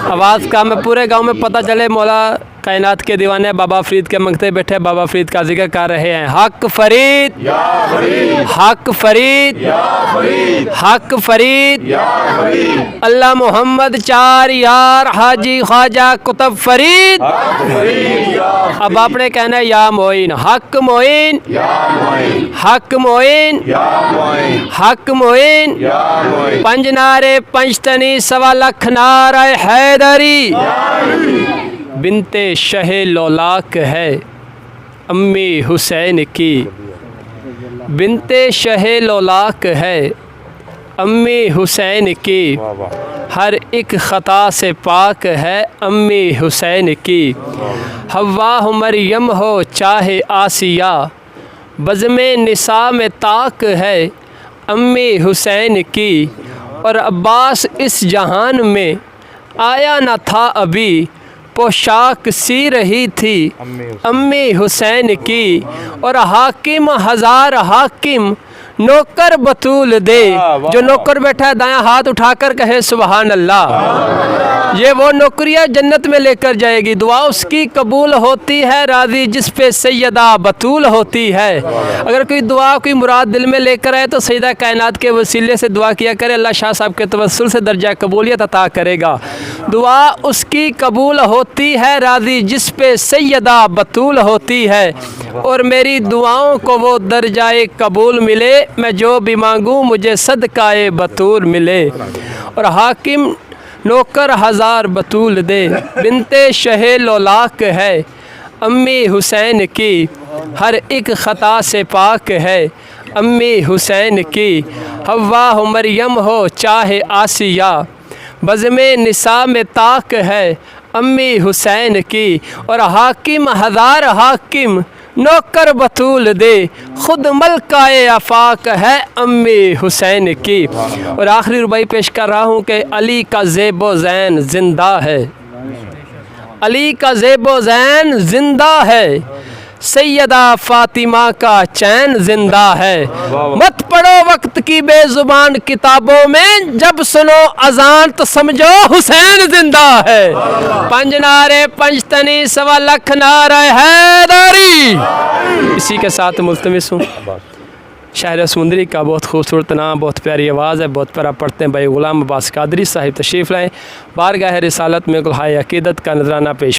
आवाज़ का मैं पूरे गांव में पता चले मौला कायनात के दीवाने बाबा फरीद के मंगते बैठे बाबा फरीद का जिक्र कर रहे हैं। हक फरीद या फरीद, हक फरीद या फरीद, हक फरीद या फरीद, अल्लाह मोहम्मद चार यार हाजी ख्वाजा कुतुब फरीद। अब आपने कहना है या मोइन, हक मोइन, हक मोइन, हक मोइन, पंज नारे पंचतनी सवा लख नारे हैदरी, बिनते शहे लौलाक है अम्मी हुसैन की, बिनते शहे लौलाक है अम्मी हुसैन की, हर एक ख़ता से पाक है अम्मी हुसैन की। हव्वा हो मरियम हो चाहे आसिया, बज़्मे निसा में ताक है अम्मी हुसैन की, और अब्बास इस जहान में आया न था अभी, पोशाक सी रही थी अम्मी हुसैन की, और हाकिम हज़ार हाकिम नौकर बतूल दे। जो नौकर बैठा है दायां हाथ उठाकर कहे सुबहान अल्लाह। ये वो नौकरियां जन्नत में लेकर जाएगी। दुआ उसकी कबूल होती है राजी जिस पे सैयदा बतूल होती है। अगर कोई दुआ कोई मुराद दिल में लेकर आए तो सैयदा कायनात के वसीले से दुआ किया करे, अल्लाह शाह साहब के तवस्सुल से दर्जा कबूलियत अता करेगा। दुआ उसकी कबूल होती है राजी जिस पे सैयदा बतूल होती है, और मेरी दुआओं को वो दर्जाए कबूल मिले, मैं जो भी मांगूँ मुझे सदकाए बतूल मिले। और हाकिम नौकर हज़ार बतूल दे, बिनते शहे लौलाक है अम्मी हुसैन की, हर एक ख़ता से पाक है अम्मी हुसैन की। हव्वा हो मरियम हो चाहे आसिया, बज़्मे निसा में ताक है अम्मी हुसैन की, और हाकिम हज़ार हाकिम नौकर बतूल दे, खुद मलकाए आफाक है अम्मी हुसैन की। और आखिरी रुबाई पेश कर रहा हूँ कि अली का ज़ेबो ज़ैन ज़िंदा है, अली का ज़ेबो ज़ैन ज़िंदा है, सैयदा फ़ातिमा का चैन ज़िंदा है। मत पढ़ो वक्त की बेज़ुबान किताबों में, जब सुनो अज़ान तो समझो हुसैन ज़िंदा है। पंज नारे पंचतनी सवा लख नारे हैदरी। इसी के साथ मुल्तमिस हूँ शायर समुंदरी का बहुत खूबसूरत नाम, बहुत प्यारी आवाज़ है, बहुत प्यारा पढ़ते हैं भाई ग़ुलाम अब्बास कादरी साहिब। तशरीफ़ लाएँ, बारगाह रिसालत में गुलहाए अक़ीदत का नजराना पेश